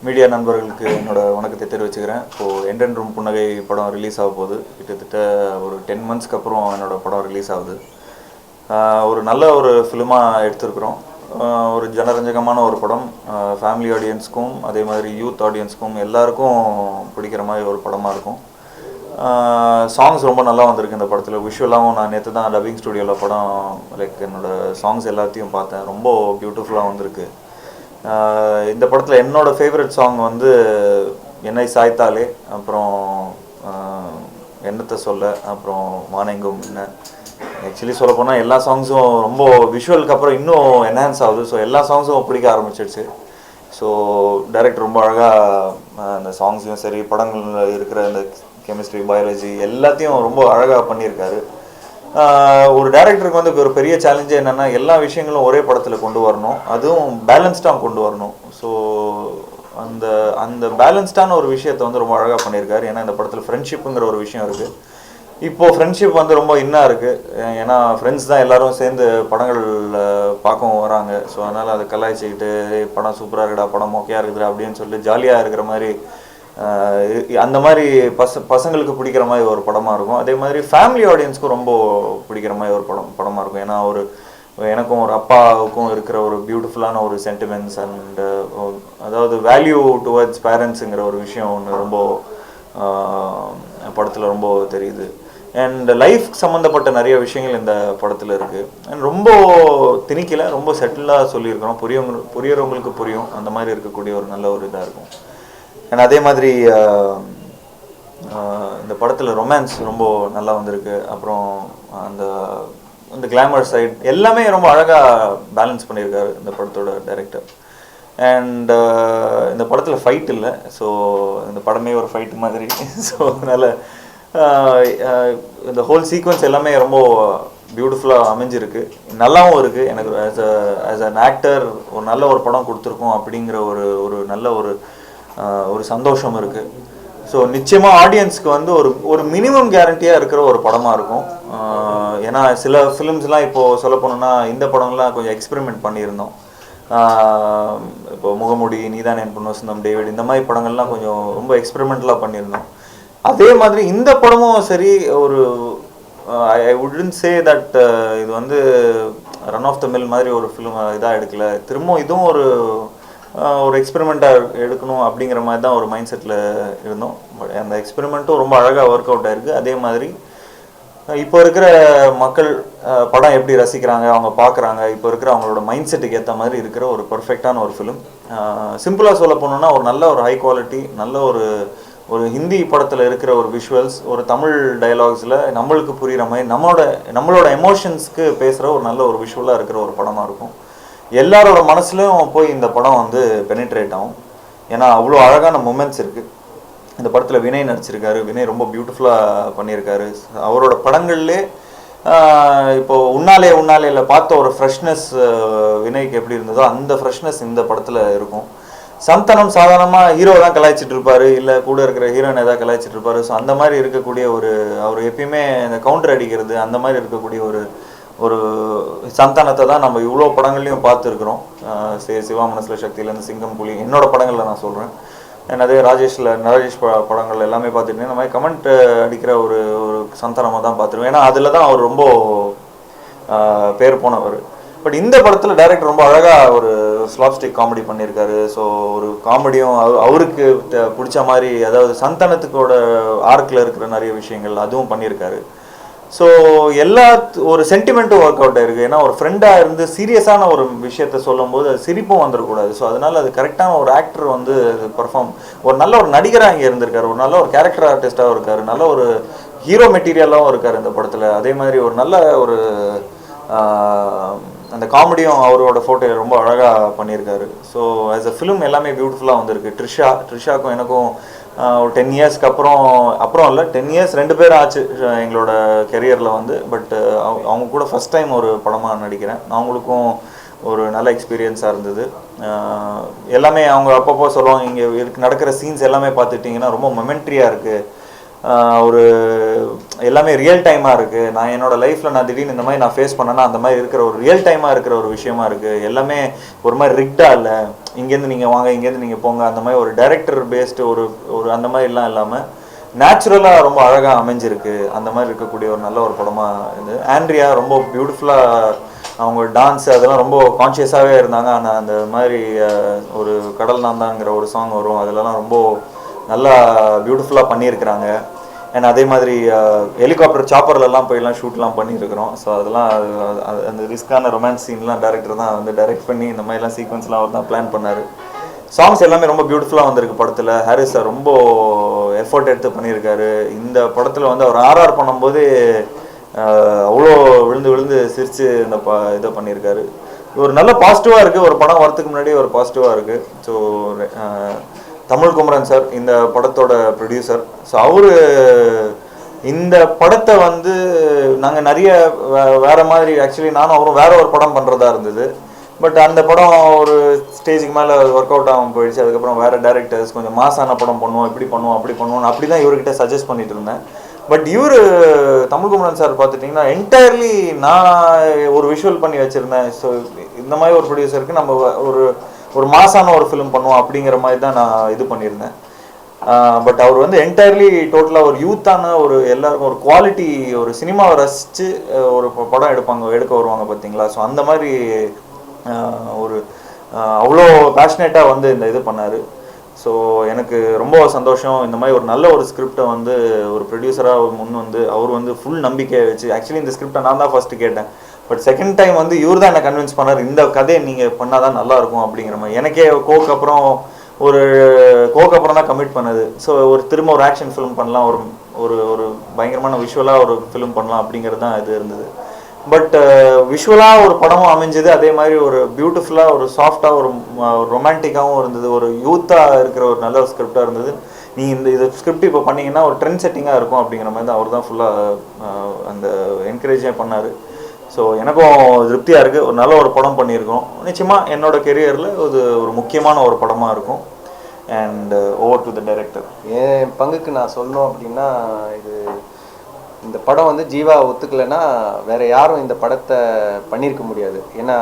Media நண்பர்களுக்கு என்னோட வணக்கத்தை தெரிவிச்சுக்கிறேன். இப்போது என்றென்றும் புன்னகை படம் ரிலீஸ் ஆக போகுது. கிட்டத்தட்ட ஒரு 10 மந்த்ஸ்க்கு அப்புறம் என்னோடய படம் ரிலீஸ் ஆகுது. ஒரு நல்ல ஒரு ஃபிலிமாக எடுத்திருக்கிறோம். ஒரு ஜனரஞ்சகமான ஒரு படம். ஃபேமிலி ஆடியன்ஸ்க்கும் அதே மாதிரி யூத் ஆடியன்ஸ்க்கும் எல்லாருக்கும் பிடிக்கிற மாதிரி ஒரு படமாக இருக்கும். சாங்ஸ் ரொம்ப நல்லா வந்திருக்கு இந்த படத்தில். விஷுவலாகவும் நான் நேற்று தான் டப்பிங் ஸ்டுடியோவில் படம் என்னோடய சாங்ஸ் எல்லாத்தையும் பார்த்தேன். ரொம்ப பியூட்டிஃபுல்லாக வந்திருக்கு. இந்த படத்தில் என்னோடய ஃபேவரட் சாங் வந்து என்னை சாய்த்தாலே, அப்புறம் என்னத்தை சொல்ல, அப்புறம் வானெங்கும் என்ன. ஆக்சுவலி சொல்ல போனால் எல்லா சாங்ஸும் ரொம்ப விஷுவலுக்கு அப்புறம் இன்னும் என்ஹான்ஸ் ஆகுது. ஸோ எல்லா சாங்ஸும் பிடிக்க ஆரம்பிச்சிடுச்சு. ஸோ டைரக்டர் ரொம்ப அழகாக அந்த சாங்ஸையும் சரி, படங்களில் இருக்கிற அந்த கெமிஸ்ட்ரி, பயாலஜி எல்லாத்தையும் ரொம்ப அழகாக பண்ணியிருக்காரு. ஒரு டைரக்டருக்கு வந்து ஒரு பெரிய சேலஞ்சே என்னென்னா எல்லா விஷயங்களும் ஒரே படத்தில் கொண்டு வரணும், அதுவும் பேலன்ஸ்டாக கொண்டு வரணும். ஸோ அந்த அந்த பேலன்ஸ்டான ஒரு விஷயத்தை வந்து ரொம்ப அழகாக பண்ணியிருக்காரு. ஏன்னா இந்த படத்தில் ஃப்ரெண்ட்ஷிப்புங்கிற ஒரு விஷயம் இருக்குது. இப்போது ஃப்ரெண்ட்ஷிப் வந்து ரொம்ப இன்னாக இருக்குது. ஏன்னா ஃப்ரெண்ட்ஸ் தான் எல்லோரும் சேர்ந்து படங்கள் பார்க்கவும் வராங்க. ஸோ அதனால் அதை கலாய்ச்சிக்கிட்டு படம் சூப்பராக இருக்குடா, படம் மொக்கையாக இருக்குதுடா அப்படின்னு சொல்லிட்டு ஜாலியாக இருக்கிற மாதிரி, அந்த மாதிரி பசங்களுக்கு பிடிக்கிற மாதிரி ஒரு படமாக இருக்கும். அதே மாதிரி ஃபேமிலி ஆடியன்ஸ்க்கும் ரொம்ப பிடிக்கிற மாதிரி ஒரு படமாக இருக்கும். ஏன்னா எனக்கும் ஒரு அப்பாவுக்கும் இருக்கிற ஒரு பியூட்டிஃபுல்லான ஒரு சென்டிமெண்ட்ஸ் அண்ட் அதாவது வேல்யூ டுவர்ட்ஸ் பேரண்ட்ஸுங்கிற ஒரு விஷயம் ஒன்று ரொம்ப படத்தில் ரொம்ப தெரியுது. அண்ட் லைஃப் சம்மந்தப்பட்ட நிறைய விஷயங்கள் இந்த படத்தில் இருக்குது. அண்ட் ரொம்ப திணிக்கலை, ரொம்ப செட்டிலாக சொல்லியிருக்கிறோம். புரியறவங்களுக்கு புரியும், அந்த மாதிரி இருக்கக்கூடிய ஒரு நல்ல ஒரு இதாக இருக்கும். அண்ட் அதே மாதிரி இந்த படத்தில் ரொமான்ஸ் ரொம்ப நல்லா வந்திருக்கு. அப்புறம் அந்த கிளாமர் சைட் எல்லாமே ரொம்ப அழகாக பேலன்ஸ் பண்ணியிருக்காரு இந்த படத்தோட டைரக்டர். அண்ட் இந்த படத்தில் ஃபைட் இல்லை. ஸோ இந்த படமே ஒரு ஃபைட்டு மாதிரி. ஸோ அதனால் இந்த ஹோல் சீக்வன்ஸ் எல்லாமே ரொம்ப பியூட்டிஃபுல்லாக அமைஞ்சிருக்கு, நல்லாவும் இருக்குது. எனக்கு ஆஸ் அன் ஆக்டர் ஒரு நல்ல ஒரு படம் கொடுத்துருக்கோம் அப்படிங்கிற ஒரு நல்ல ஒரு சந்தோஷம் இருக்குது. ஸோ நிச்சயமாக ஆடியன்ஸ்க்கு வந்து ஒரு மினிமம் கேரண்டியாக இருக்கிற ஒரு படமாக இருக்கும். ஏன்னா சில ஃபிலிம்ஸ்லாம் இப்போது சொல்ல போனோம்னா இந்த படம்லாம் கொஞ்சம் எக்ஸ்பெரிமெண்ட் பண்ணியிருந்தோம். இப்போ முகமுடி, நீதான் என் பொண்ணு வசந்தம், டேவிட், இந்த மாதிரி படங்கள்லாம் கொஞ்சம் ரொம்ப எக்ஸ்பெரிமெண்டலாக பண்ணியிருந்தோம். அதே மாதிரி இந்த படமும் சரி, ஒரு ஐ வுடன்ட் சே தட் இது வந்து ரன் ஆஃப் த மில் மாதிரி ஒரு ஃபிலிம் இதாக எடுக்கலை. திரும்பவும் இதுவும் ஒரு எக்ஸ்பெரிமெண்ட்டாக எடுக்கணும் அப்படிங்கிற மாதிரி தான் ஒரு மைண்ட் செட்டில் இருந்தோம். பட் அந்த எக்ஸ்பெரிமெண்ட்டும் ரொம்ப அழகாக ஒர்க் அவுட் ஆகிருக்கு. அதே மாதிரி இப்போ இருக்கிற மக்கள் படம் எப்படி ரசிக்கிறாங்க, அவங்க பார்க்குறாங்க, இப்போ இருக்கிற அவங்களோட மைண்ட் செட்டுக்கு ஏற்ற மாதிரி இருக்கிற ஒரு பர்ஃபெக்டான ஒரு ஃபிலிம். சிம்பிளாக சொல்ல போனோம்னா ஒரு நல்ல ஒரு ஹை குவாலிட்டி, நல்ல ஒரு ஹிந்தி படத்தில் இருக்கிற ஒரு விஷுவல்ஸ், ஒரு தமிழ் டயலாக்ஸில் நம்மளுக்கு புரிகிற மாதிரி நம்மளோட எமோஷன்ஸ்க்கு பேசுகிற ஒரு நல்ல ஒரு விஷுவலாக இருக்கிற ஒரு படமாக இருக்கும். எல்லாரோட மனசுலையும் போய் இந்த படம் வந்து பெனிட்ரேட் ஆகும். ஏன்னா அவ்வளோ அழகான மொமெண்ட்ஸ் இருக்குது. இந்த படத்தில் வினய் நடிச்சிருக்காரு. வினய் ரொம்ப பியூட்டிஃபுல்லாக பண்ணியிருக்காரு. அவரோட படங்கள்லே இப்போது உன்னாலேயில் பார்த்த ஒரு ஃப்ரெஷ்னஸ் வினய்க்கு எப்படி இருந்ததோ அந்த ஃப்ரெஷ்னஸ் இந்த படத்தில் இருக்கும். சந்தானம் சாதாரணமாக ஹீரோ தான் கலாய்ச்சிட்டு இருப்பார், இல்லை கூட இருக்கிற ஹீரோயின் ஏதாவது கலாய்ச்சிட்டு இருப்பார். ஸோ அந்த மாதிரி இருக்கக்கூடிய அவர் எப்பயுமே இந்த கவுண்டர் அடிக்கிறது அந்த மாதிரி இருக்கக்கூடிய ஒரு சந்தானத்தை தான் நம்ம இவ்வளோ படங்கள்லையும் பார்த்துருக்குறோம். சிவா மனசில் சக்தியிலேருந்து சிங்கம், புலி, என்னோடய படங்களில் நான் சொல்கிறேன். அதே ராஜேஷ் படங்கள் எல்லாமே பார்த்துட்டு இந்த மாதிரி கமெண்ட் அடிக்கிற ஒரு சந்தானமாக தான் பார்த்துருவேன். ஏன்னா அதில் தான் அவர் ரொம்ப பேர் போனவர். பட் இந்த படத்தில் டைரக்டர் ரொம்ப அழகாக ஒரு ஸ்லாப்ஸ்டிக் காமெடி பண்ணியிருக்காரு. ஸோ ஒரு காமெடியும் அவருக்கு பிடிச்ச மாதிரி, அதாவது சந்தானத்துக்கோட ஆர்க்கில் இருக்கிற நிறைய விஷயங்கள் அதுவும் பண்ணியிருக்காரு. ஸோ ஒரு சென்டிமெண்ட்டும் ஒர்க் அவுட் ஆயிருக்கு. ஏன்னா ஒரு ஃப்ரெண்டாக இருந்து சீரியஸான ஒரு விஷயத்த சொல்லும்போது அது சிரிப்பும் வந்துடக்கூடாது. ஸோ அதனால் அது கரெக்டான ஒரு ஆக்டர் வந்து ஒரு நல்ல ஒரு நடிகராக இங்கே இருந்திருக்காரு, ஒரு நல்ல ஒரு கேரக்டர் ஆர்டிஸ்டாகவும் இருக்கார், நல்ல ஒரு ஹீரோ மெட்டீரியலாகவும் இருக்கார் இந்த படத்தில். அதே மாதிரி ஒரு நல்ல ஒரு அந்த காமெடியும் அவரோட ஃபோட்டோ ரொம்ப அழகாக பண்ணியிருக்காரு. ஸோ ஆஸ் அ ஃபிலிம் எல்லாமே பியூட்டிஃபுல்லாக வந்திருக்கு. ட்ரிஷாக்கும் எனக்கும் ஒரு 10 இயர்ஸ்க்கு அப்புறம் இல்லை, 10 இயர்ஸ் 2 பேரும் ஆச்சு எங்களோட கெரியரில் வந்து. பட் அவங்க கூட ஃபஸ்ட் டைம் ஒரு படமாக நடிக்கிறேன். அவங்களுக்கும் ஒரு நல்ல எக்ஸ்பீரியன்ஸாக இருந்தது. எல்லாமே அவங்க அப்பப்போ சொல்லுவாங்க, இங்கே நடக்கிற சீன்ஸ் எல்லாமே பார்த்துட்டிங்கன்னா ரொம்ப மொமெண்ட்ரியாக இருக்குது, ஒரு எல்லாமே ரியல் டைமாக இருக்குது. நான் என்னோடய லைஃப்பில் நான் திடீர்னு இந்த மாதிரி நான் ஃபேஸ் பண்ணேன்னா அந்த மாதிரி இருக்கிற ஒரு ரியல் டைமாக இருக்கிற ஒரு விஷயமா இருக்குது. எல்லாமே ஒரு மாதிரி ரிக்டாக இல்லை, இங்கேருந்து நீங்கள் வாங்க இங்கேருந்து நீங்கள் போங்க அந்த மாதிரி ஒரு டைரக்டர் பேஸ்டு ஒரு ஒரு அந்த மாதிரிலாம் இல்லாமல் நேச்சுரலாக ரொம்ப அழகாக அமைஞ்சிருக்கு. அந்த மாதிரி இருக்கக்கூடிய ஒரு நல்ல ஒரு படமாக இது. ஆண்ட்ரியா ரொம்ப பியூட்டிஃபுல்லாக அவங்க டான்ஸ் அதெல்லாம் ரொம்ப கான்ஷியஸாகவே இருந்தாங்க. ஆனால் அந்த மாதிரி ஒரு கடல் நான்தாங்கிற ஒரு சாங் வரும், அதிலலாம் ரொம்ப நல்லா பியூட்டிஃபுல்லாக பண்ணியிருக்கிறாங்க. அண்ட் அதே மாதிரி ஹெலிகாப்டர் சாப்பர்லலாம் போயெல்லாம் ஷூட்லாம் பண்ணியிருக்கிறோம். ஸோ அதெல்லாம் அந்த ரிஸ்க்கான ரொமான்ஸ் சீன்லாம் டேரக்டர் தான் வந்து டைரக்ட் பண்ணி இந்த மாதிரிலாம் சீக்வன்ஸ்லாம் அவர் தான் பிளான் பண்ணார். சாங்ஸ் எல்லாமே ரொம்ப பியூட்டிஃபுல்லாக வந்திருக்கு படத்தில். ஹாரிஸ் சார் ரொம்ப எஃபர்ட் எடுத்து பண்ணியிருக்காரு. இந்த படத்தில் வந்து அவர் ஆர்ஆர் பண்ணும்போது அவ்வளோ விழுந்து விழுந்து சிரித்து இந்த இதை பண்ணியிருக்காரு. ஒரு நல்ல பாசிட்டிவாக இருக்குது. ஒரு படம் வரத்துக்கு முன்னாடி ஒரு பாசிட்டிவாக இருக்குது. ஸோ தமிழ் குமரன் சார் இந்த படத்தோட ப்ரொடியூசர். ஸோ அவரு இந்த படத்தை வந்து நாங்கள் நிறைய வேற மாதிரி ஆக்சுவலி நானும் அவரும் வேற ஒரு படம் பண்ணுறதா இருந்தது. பட் அந்த படம் ஒரு ஸ்டேஜுக்கு மேலே ஒர்க் அவுட் ஆகும் போயிடுச்சு. அதுக்கப்புறம் வேறு டேரக்டர்ஸ் கொஞ்சம் மாசான படம் பண்ணுவோம், இப்படி பண்ணுவோம் அப்படி பண்ணுவோம் அப்படி தான் இவர்கிட்ட சஜஸ்ட் பண்ணிட்டு இருந்தேன். பட் இவர் தமிழ் குமரன் சார் பார்த்துட்டிங்கன்னா என்டையர்லி நான் ஒரு விஷுவல் பண்ணி வச்சுருந்தேன். ஸோ இந்த மாதிரி ஒரு ப்ரொடியூசருக்கு நம்ம ஒரு மாசான ஒரு ஃபிலிம் பண்ணுவோம் அப்படிங்கிற மாதிரி தான் நான் இது பண்ணியிருந்தேன். பட் அவர் வந்து என்டையர்லி டோட்டலாக ஒரு யூத்தான ஒரு எல்லாருக்கும் ஒரு குவாலிட்டி ஒரு சினிமாவை ரசித்து ஒரு படம் எடுக்க வருவாங்க பார்த்தீங்களா. ஸோ அந்த மாதிரி ஒரு அவ்வளோ பேஷனேட்டாக வந்து இந்த இது பண்ணார். ஸோ எனக்கு ரொம்ப சந்தோஷம். இந்த மாதிரி ஒரு நல்ல ஒரு ஸ்கிரிப்டை வந்து ஒரு ப்ரொடியூசராக முன் வந்து அவர் வந்து ஃபுல் நம்பிக்கையை வச்சு ஆக்சுவலி இந்த ஸ்கிரிப்டை நான் தான் ஃபஸ்ட்டு கேட்டேன். பட் செகண்ட் டைம் வந்து இவர் தான் என்னை கன்வின்ஸ் பண்ணார், இந்த கதையை நீங்கள் பண்ணால் தான் நல்லாயிருக்கும் அப்படிங்கிற மாதிரி. எனக்கே கோக்கு அப்புறம் தான் கமிட் பண்ணது. ஸோ திரும்ப ஒரு ஆக்ஷன் ஃபிலிம் பண்ணலாம், ஒரு ஒரு பயங்கரமான விஷுவலாக ஒரு ஃபிலிம் பண்ணலாம் அப்படிங்கிறது தான் இது இருந்தது. பட் விஷுவலாக ஒரு படமும் அமைஞ்சது. அதே மாதிரி ஒரு பியூட்டிஃபுல்லாக ஒரு சாஃப்டாக ஒரு ரொமான்டிக்காகவும் இருந்தது. ஒரு யூத்தாக இருக்கிற ஒரு நல்ல ஒரு ஸ்கிரிப்டாக இருந்தது. நீங்கள் இது ஸ்கிரிப்ட் இப்போ பண்ணிங்கன்னா ஒரு ட்ரெண்ட் செட்டிங்காக இருக்கும் அப்படிங்கிற மாதிரி தான் அவர் தான் ஃபுல்லாக அந்த என்கரேஜே பண்ணார். ஸோ எனக்கும் திருப்தியாக இருக்குது. ஒரு நல்ல ஒரு படம் பண்ணியிருக்கோம். நிச்சயமாக என்னோட கெரியரில் ஒரு முக்கியமான ஒரு படமாக இருக்கும். And over to the director. என் பங்குக்கு நான் சொல்லணும் அப்படின்னா, இந்த படம் வந்து ஜீவா ஒத்துக்கலைன்னா வேற யாரும் இந்த படத்தை பண்ணியிருக்க முடியாது. ஏன்னா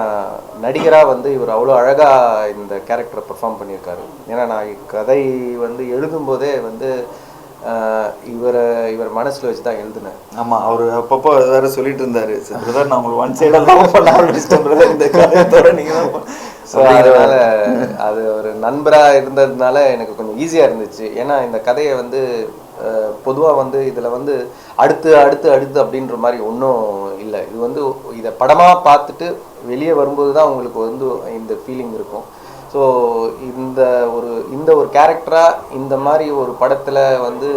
நடிகராக வந்து இவர் அவ்வளோ அழகாக இந்த கேரக்டரை பெர்ஃபார்ம் பண்ணியிருக்காரு. ஏன்னா நான் கதை வந்து எழுதும்போதே வந்து இவர் மனசில் வச்சு தான் எழுதுனேன். ஆமாம், அவர் அப்பப்போ வேறு சொல்லிட்டு இருந்தார், பிரதர் நான் உங்களுக்கு ஒன் சைடெல்லாம் பண்ண ஆரம்பிச்சிட்டேன் பிரதர், இந்த கதையத்தோட நீங்கள் தான். ஸோ அதனால் அது ஒரு நண்பராக இருந்ததுனால எனக்கு கொஞ்சம் ஈஸியாக இருந்துச்சு. ஏன்னா இந்த கதையை வந்து பொதுவாக வந்து இதில் வந்து அடுத்து அடுத்து அடுத்து அப்படின்ற மாதிரி ஒன்றும் இல்லை. இது வந்து இதை படமாக பார்த்துட்டு வெளியே வரும்போது தான் உங்களுக்கு வந்து இந்த ஃபீலிங் இருக்கும். ஸோ இந்த ஒரு கேரக்டராக இந்த மாதிரி ஒரு படத்தில் வந்து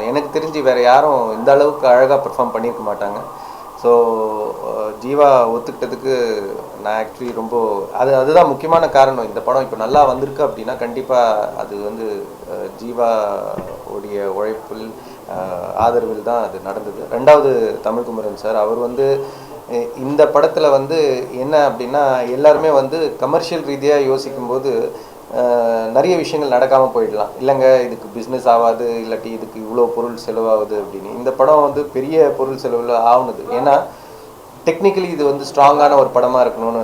எனக்கு தெரிஞ்சு வேறு யாரும் இந்த அளவுக்கு அழகாக பெர்ஃபார்ம் பண்ணியிருக்க மாட்டாங்க. ஸோ ஜீவா ஒத்துக்கிட்டதுக்கு நான் ஆக்சுவலி ரொம்ப அதுதான் முக்கியமான காரணம். இந்த படம் இப்போ நல்லா வந்திருக்கு அப்படின்னா கண்டிப்பாக அது வந்து ஜீவா உடைய உழைப்பில் ஆதரவில் தான் அது நடந்தது. ரெண்டாவது தமிழ் குமரன் சார், அவர் வந்து இந்த படத்தில் வந்து என்ன அப்படின்னா எல்லாருமே வந்து கமர்ஷியல் ரீதியாக யோசிக்கும்போது நிறைய விஷயங்கள் நடக்காமல் போயிடலாம். இல்லைங்க இதுக்கு பிஸ்னஸ் ஆகாது, இல்லாட்டி இதுக்கு இவ்வளோ பொருள் செலவாகுது அப்படின்னு. இந்த படம் வந்து பெரிய பொருள் செலவில் ஆகுனது. ஏன்னா டெக்னிக்கலி இது வந்து ஸ்ட்ராங்கான ஒரு படமாக இருக்கணும்னு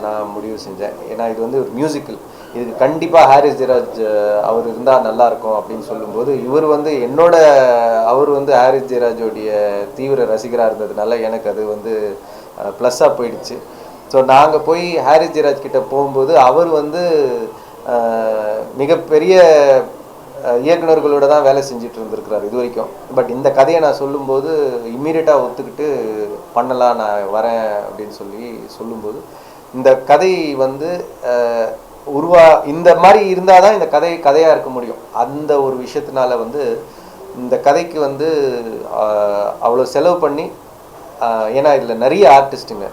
நான் முடிவு செஞ்சேன். ஏன்னா இது வந்து ஒரு மியூசிக்கல், இதுக்கு கண்டிப்பாக ஹாரிஸ் ஜெயராஜ் அவர் இருந்தால் நல்லாயிருக்கும் அப்படின்னு சொல்லும்போது இவர் வந்து அவர் வந்து ஹாரிஸ் ஜெயராஜோடைய தீவிர ரசிகராக இருந்ததுனால எனக்கு அது வந்து ப்ளஸ்ஸாக போயிடுச்சு. ஸோ நாங்கள் போய் ஹாரிஸ் ஜெயராஜ் கிட்ட போகும்போது அவர் வந்து மிகப்பெரிய இயக்குநர்களோட தான் வேலை செஞ்சுட்டு இருந்திருக்கிறார் இது வரைக்கும். பட் இந்த கதையை நான் சொல்லும்போது இம்மீடியட்டாக ஒத்துக்கிட்டு பண்ணலாம், நான் வரேன் அப்படின்னு சொல்லும்போது இந்த கதை வந்து இந்த மாதிரி இருந்தால் தான் இந்த கதையாக இருக்க முடியும். அந்த ஒரு விஷயத்தினால வந்து இந்த கதைக்கு வந்து அவ்வளோ செலவு பண்ணி, ஏன்னா இதில் நிறைய ஆர்டிஸ்ட்டுங்க,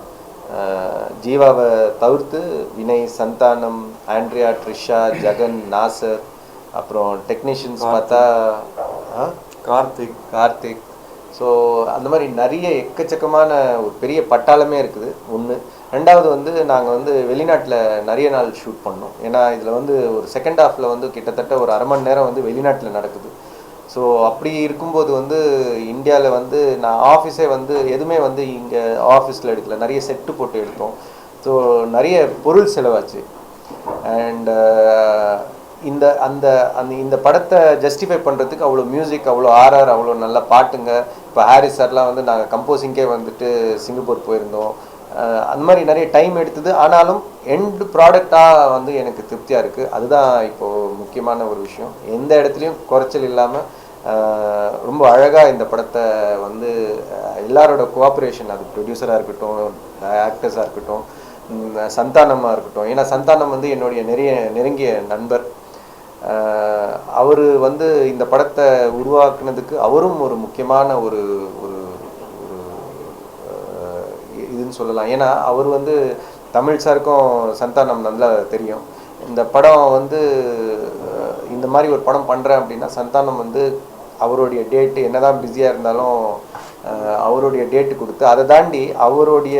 ஜீவாவை தவிர்த்து வினய், சந்தானம், ஆண்ட்ரியா, ட்ரிஷா, ஜெகன், நாசர், அப்புறம் டெக்னீஷியன்ஸ் பார்த்தா கார்த்திக். ஸோ அந்த மாதிரி நிறைய எக்கச்சக்கமான ஒரு பெரிய பட்டாளமே இருக்குது ஒன்று. ரெண்டாவது வந்து நாங்கள் வந்து வெளிநாட்டில் நிறைய நாள் ஷூட் பண்ணோம். ஏன்னா இதில் வந்து ஒரு செகண்ட் ஹாஃபில் வந்து கிட்டத்தட்ட ஒரு அரை மணி நேரம் வந்து வெளிநாட்டில் நடக்குது. ஸோ ஸோ அப்படி இருக்கும்போது வந்து இந்தியாவில் வந்து நான் ஆஃபீஸே வந்து எதுவுமே வந்து இங்கே ஆஃபீஸில் எடுக்கல, நிறைய செட்டு போட்டு எடுத்தோம். ஸோ நிறைய பொருள் செலவாச்சு. அண்ட் இந்த அந்த அந்த இந்த படத்தை ஜஸ்டிஃபை பண்ணுறதுக்கு அவ்வளோ மியூசிக், அவ்வளோ ஆர்ஆர், அவ்வளோ நல்ல பாட்டுங்க. இப்போ ஹாரிஸ் சார்லாம் வந்து நாங்கள் கம்போசிங்கே வந்துட்டு சிங்கப்பூர் போயிருந்தோம். அந்த மாதிரி நிறைய டைம் எடுத்தது. ஆனாலும் எண்ட் ப்ராடக்டாக வந்து எனக்கு திருப்தியாக இருக்குது. அதுதான் இப்போது முக்கியமான ஒரு விஷயம். எந்த இடத்துலையும் குறைச்சல் இல்லாமல் ரொம்ப அழகாக இந்த படத்தை வந்து எல்லாரோட கோஆப்ரேஷன், அது ப்ரொடியூசராக இருக்கட்டும், ஆக்டர்ஸாக இருக்கட்டும், சந்தானமாக இருக்கட்டும். ஏன்னா சந்தானம் வந்து என்னுடைய நெருங்கிய நண்பர். அவர் வந்து இந்த படத்தை உருவாக்குனதுக்கு அவரும் ஒரு முக்கியமான ஒரு ஒரு இதுன்னு சொல்லலாம். ஏன்னா அவர் வந்து தமிழ் சாருக்கும் சந்தானம் நல்லா தெரியும். இந்த படம் வந்து இந்த மாதிரி ஒரு படம் பண்ணுறேன் அப்படின்னா சந்தானம் வந்து அவருடைய டேட்டு என்னதான் பிஸியாக இருந்தாலும் அவருடைய டேட்டு கொடுத்து, அதை தாண்டி அவருடைய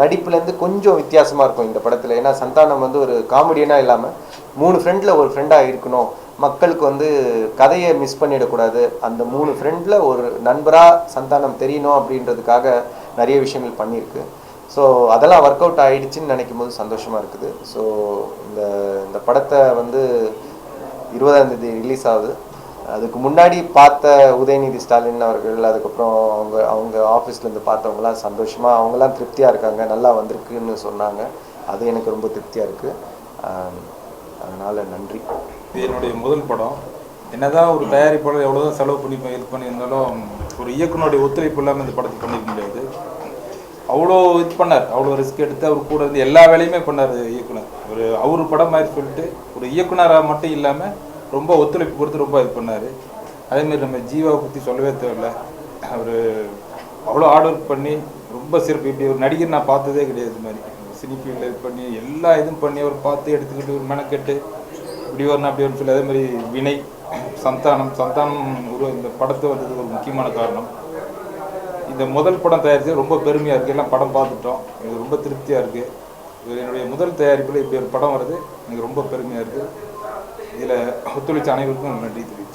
நடிப்புலேருந்து கொஞ்சம் வித்தியாசமாக இருக்கும் இந்த படத்தில். ஏன்னா சந்தானம் வந்து ஒரு காமெடியனாக இல்லாமல் 3 ஃப்ரெண்டில் ஒரு ஃப்ரெண்டாக இருக்கணும், மக்களுக்கு வந்து கதையை மிஸ் பண்ணிடக்கூடாது, அந்த 3 ஃப்ரெண்டில் ஒரு நண்பராக சந்தானம் தெரியணும் அப்படின்றதுக்காக நிறைய விஷயங்கள் பண்ணியிருக்கு. ஸோ அதெல்லாம் ஒர்க் அவுட் ஆகிடுச்சின்னு நினைக்கும் போது சந்தோஷமாக இருக்குது. ஸோ இந்த இந்த படத்தை வந்து 20ஆம் தேதி ரிலீஸ் ஆகுது. அதுக்கு முன்னாடி பார்த்த உதயநிதி ஸ்டாலின் அவர்கள், அதுக்கப்புறம் அவங்க ஆஃபீஸ்லேருந்து பார்த்தவங்களாம் சந்தோஷமாக, அவங்களாம் திருப்தியாக இருக்காங்க, நல்லா வந்திருக்குன்னு சொன்னாங்க. அது எனக்கு ரொம்ப திருப்தியாக இருக்குது. அதனால் நன்றி. இது என்னுடைய முதல் படம். என்னதான் ஒரு தயாரிப்பாளர் எவ்வளோதான் செலவு பண்ணி இது பண்ணியிருந்தாலும் ஒரு இயக்குனருடைய ஒத்துழைப்பு இல்லாமல் இந்த படத்தை பண்ணியிருக்க முடியாது. அவ்வளோ இது பண்ணார், அவ்வளோ ரிஸ்க் எடுத்து அவர் கூட இருந்து எல்லா வேலையுமே பண்ணார் இயக்குனர். அவர் படம் மாதிரி சொல்லிட்டு ஒரு இயக்குனராக மட்டும் இல்லாமல் ரொம்ப ஒத்துழைப்பு கொடுத்து ரொம்ப இது பண்ணார். அதேமாரி நம்ம ஜீவாவை பற்றி சொல்லவே தேவையில்லை. அவர் அவ்வளோ ஹார்ட் ஒர்க் பண்ணி ரொம்ப சிறப்பு. இப்படி ஒரு நடிகர் நான் பார்த்ததே கிடையாது. இது மாதிரி சினிஃபீல்டில் இது பண்ணி எல்லா இதுவும் பண்ணி அவர் பார்த்து எடுத்துக்கிட்டு ஒரு மெனக்கெட்டு இப்படி வரணும் அப்படி வரணும் சொல்லி. அதே மாதிரி வினய், சந்தானம் இந்த படத்தை வந்தது ஒரு முக்கியமான காரணம். இந்த முதல் படம் தயாரித்து ரொம்ப பெருமையாக இருக்குது. எல்லாம் படம் பார்த்துட்டோம், இது ரொம்ப திருப்தியாக இருக்குது. இது என்னுடைய முதல் தயாரிப்பில் இப்படி ஒரு படம் வருது, எனக்கு ரொம்ப பெருமையாக இருக்குது. இதில் ஒத்துழைச்ச அனைவருக்கும் நன்றி தெரிவிக்கிறேன்.